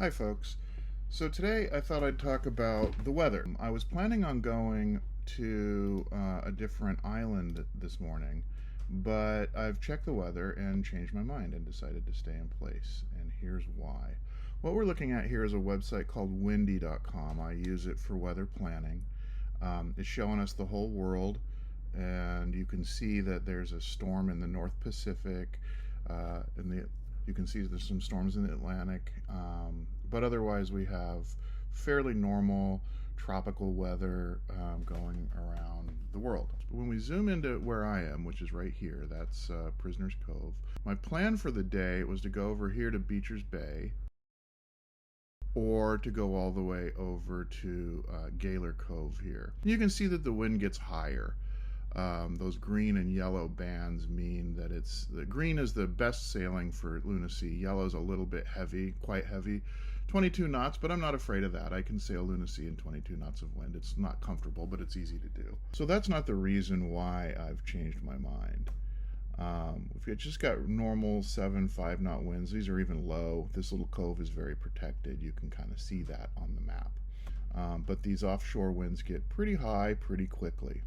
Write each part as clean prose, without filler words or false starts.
Hi folks. So today I thought I'd talk about the weather. I was planning on going to a different island this morning, but I've checked the weather and changed my mind and decided to stay in place. And here's why. What we're looking at here is a website called windy.com. I use it for weather planning. It's showing us the whole world, and you can see that there's a storm in the North Pacific, you can see there's some storms in the Atlantic, but otherwise we have fairly normal tropical weather going around the world. When we zoom into where I am, which is right here, that's Prisoner's Cove, my plan for the day was to go over here to Beecher's Bay or to go all the way over to Gaylor Cove here. You can see that the wind gets higher. Those green and yellow bands mean that the green is the best sailing for lunacy. Yellow is a little bit heavy, quite heavy, 22 knots, but I'm not afraid of that. I can sail lunacy in 22 knots of wind. It's not comfortable, but it's easy to do. So that's not the reason why I've changed my mind. We've just got normal 5 knot winds. These are even low. This little cove is very protected. You can kind of see that on the map. But these offshore winds get pretty high pretty quickly.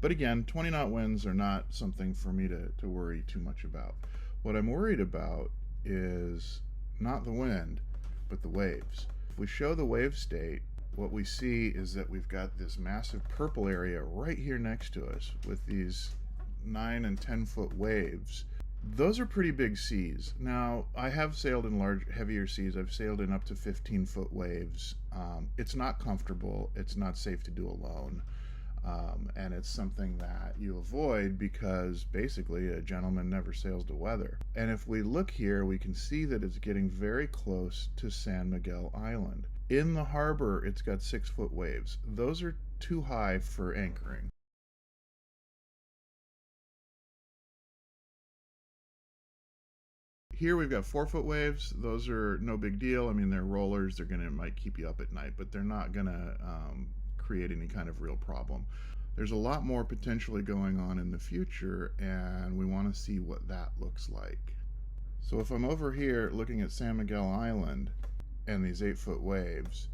But again, 20 knot winds are not something for me to worry too much about. What I'm worried about is not the wind, but the waves. If we show the wave state, what we see is that we've got this massive purple area right here next to us with these 9 and 10 foot waves. Those are pretty big seas. Now, I have sailed in large, heavier seas. I've sailed in up to 15-foot waves. It's not comfortable. It's not safe to do alone. And it's something that you avoid because basically a gentleman never sails to weather. And if we look here, we can see that it's getting very close to San Miguel Island. In the harbor, it's got 6-foot waves. Those are too high for anchoring. Here we've got 4-foot waves. Those are no big deal. I mean, they're rollers. Might keep you up at night, but they're not gonna create any kind of real problem. There's a lot more potentially going on in the future, and we want to see what that looks like. So if I'm over here looking at San Miguel Island and these 8-foot waves,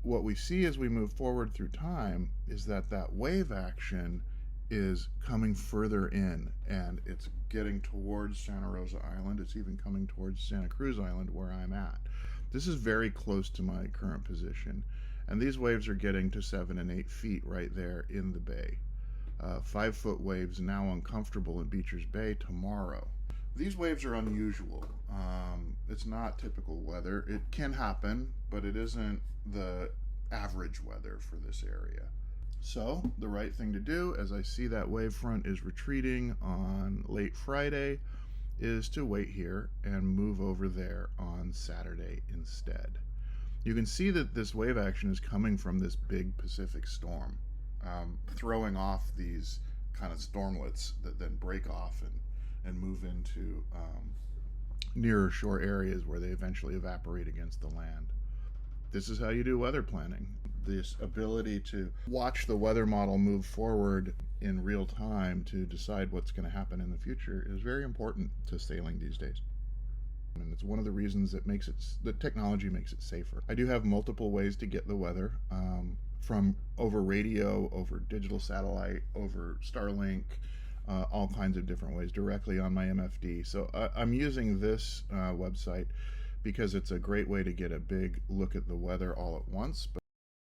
what we see as we move forward through time is that wave action is coming further in, and it's getting towards Santa Rosa Island. It's even coming towards Santa Cruz Island where I'm at. This is very close to my current position, and these waves are getting to 7 and 8 feet right there in the bay. 5-foot waves now uncomfortable in Beecher's Bay tomorrow. These waves are unusual. It's not typical weather. It can happen, but it isn't the average weather for this area. So the right thing to do, as I see that wave front is retreating on late Friday, is to wait here and move over there on Saturday instead. You can see that this wave action is coming from this big Pacific storm, throwing off these kind of stormlets that then break off and move into nearer shore areas where they eventually evaporate against the land. This is how you do weather planning. This ability to watch the weather model move forward in real time to decide what's going to happen in the future is very important to sailing these days. And it's one of the reasons that technology makes it safer. I do have multiple ways to get the weather, from over radio, over digital satellite, over Starlink, all kinds of different ways directly on my MFD. So I'm using this website because it's a great way to get a big look at the weather all at once.